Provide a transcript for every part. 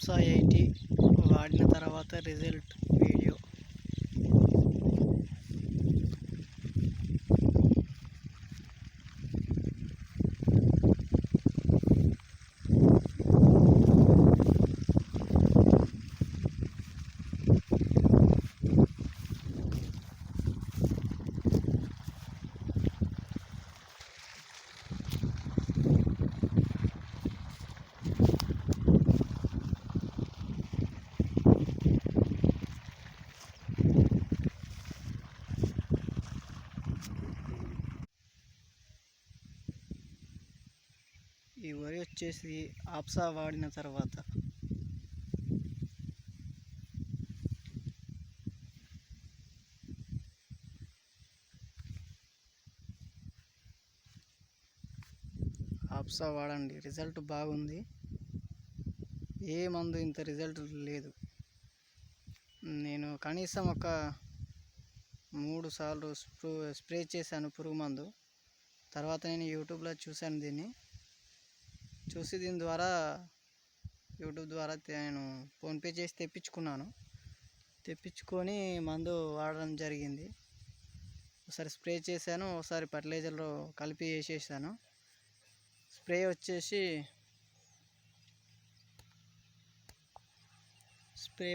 ఆప్సా 80 వాడిన తర్వాత result video. ఈ వరి వచ్చేసి ఆప్సా వాడిన తర్వాత ఆప్సా వాడండి, రిజల్ట్ బాగుంది. ఏ మందు ఇంత రిజల్ట్ లేదు. నేను కనీసం ఒక 3 సార్లు స్ప్రే చేశాను పురుగు మందు. తర్వాత నేను యూట్యూబ్లో చూశాను, దీని ద్వారా యూట్యూబ్ ద్వారా నేను ఫోన్పే చేసి తెప్పించుకొని మందు వాడడం జరిగింది. ఒకసారి స్ప్రే చేశాను, ఒకసారి ఫర్టిలైజర్లో కలిపి వేసేసాను. స్ప్రే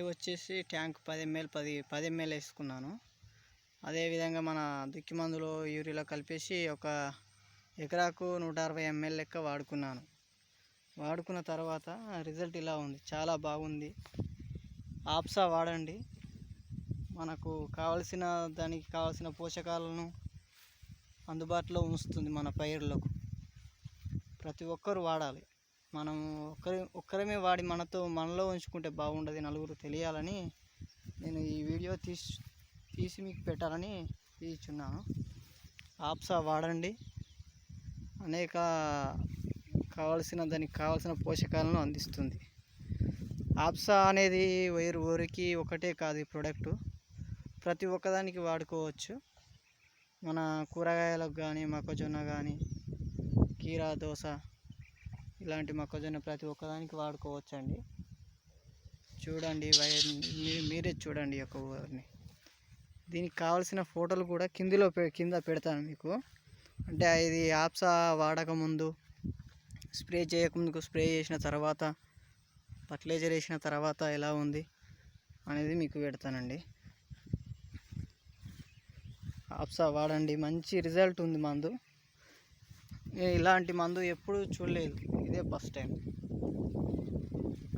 వచ్చేసి ట్యాంక్ 10 ml వేసుకున్నాను. అదేవిధంగా మన దుక్కి మందులో యూరియాలో కలిపేసి ఒక ఎకరాకు 160 ml లెక్క వాడుకున్న తర్వాత రిజల్ట్ ఇలా ఉంది, చాలా బాగుంది. ఆప్సా వాడండి, మనకు దానికి కావాల్సిన పోషకాలను అందుబాటులో ఉంచుతుంది మన పైర్లకు. ప్రతి ఒక్కరు వాడాలి. మనం ఒక్కరమే వాడి మనలో ఉంచుకుంటే బాగుండదు, నలుగురు తెలియాలని నేను ఈ వీడియో తీసి మీకు పెట్టాలని తీస్తున్నాను. ఆప్సా వాడండి, దానికి కావాల్సిన పోషకాలను అందిస్తుంది. ఆప్సా అనేది వరికి ఒకటే కాదు, ఈ ప్రోడక్టు ప్రతి ఒక్కదానికి వాడుకోవచ్చు. మన కూరగాయలకు కానీ, మొక్కజొన్న కానీ, కీరా దోస ఇలాంటి మొక్కజొన్న ప్రతి ఒక్కదానికి వాడుకోవచ్చండి. చూడండి, మీరే చూడండి ఒక ఊరిని. దీనికి కావాల్సిన ఫోటోలు కూడా కింద పెడతాను మీకు. అంటే ఇది ఆప్సా వాడకముందు, స్ప్రే చేయకముందుకు, స్ప్రే చేసిన తర్వాత, ఫర్టిలైజర్ వేసిన తర్వాత ఎలా ఉంది అనేది మీకు పెడతానండి. ఆప్సా వాడండి, మంచి రిజల్ట్ ఉంది మందు. నేను ఇలాంటి మందు ఎప్పుడు చూడలేదు, ఇదే ఫస్ట్ టైం.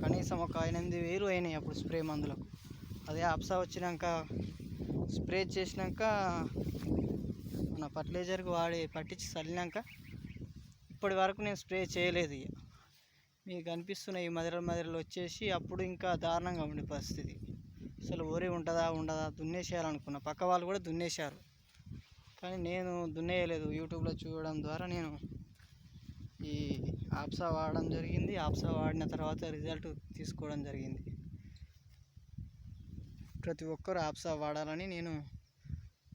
కనీసం ఒక 8,000 అయినాయి అప్పుడు స్ప్రే మందులకు. అదే ఆప్సా వచ్చినాక స్ప్రే చేసినాక మన ఫర్టిలైజర్కి పట్టించి చల్లినాక ఇప్పటి వరకు నేను స్ప్రే చేయలేదు. మీకు అనిపిస్తున్న ఈ మధ్యలో వచ్చేసి అప్పుడు ఇంకా దారుణంగా ఉండే పరిస్థితి. అసలు వరి ఉండదా దున్నేసేయాలనుకున్నా. పక్క వాళ్ళు కూడా దున్నేశారు, కానీ నేను దున్నేయలేదు. యూట్యూబ్లో చూడడం ద్వారా నేను ఈ ఆప్సా వాడడం జరిగింది. ఆప్సా వాడిన తర్వాత రిజల్ట్ తీసుకోవడం జరిగింది. ప్రతి ఒక్కరు ఆప్సా వాడాలని నేను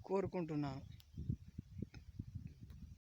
కోరుకుంటున్నాను.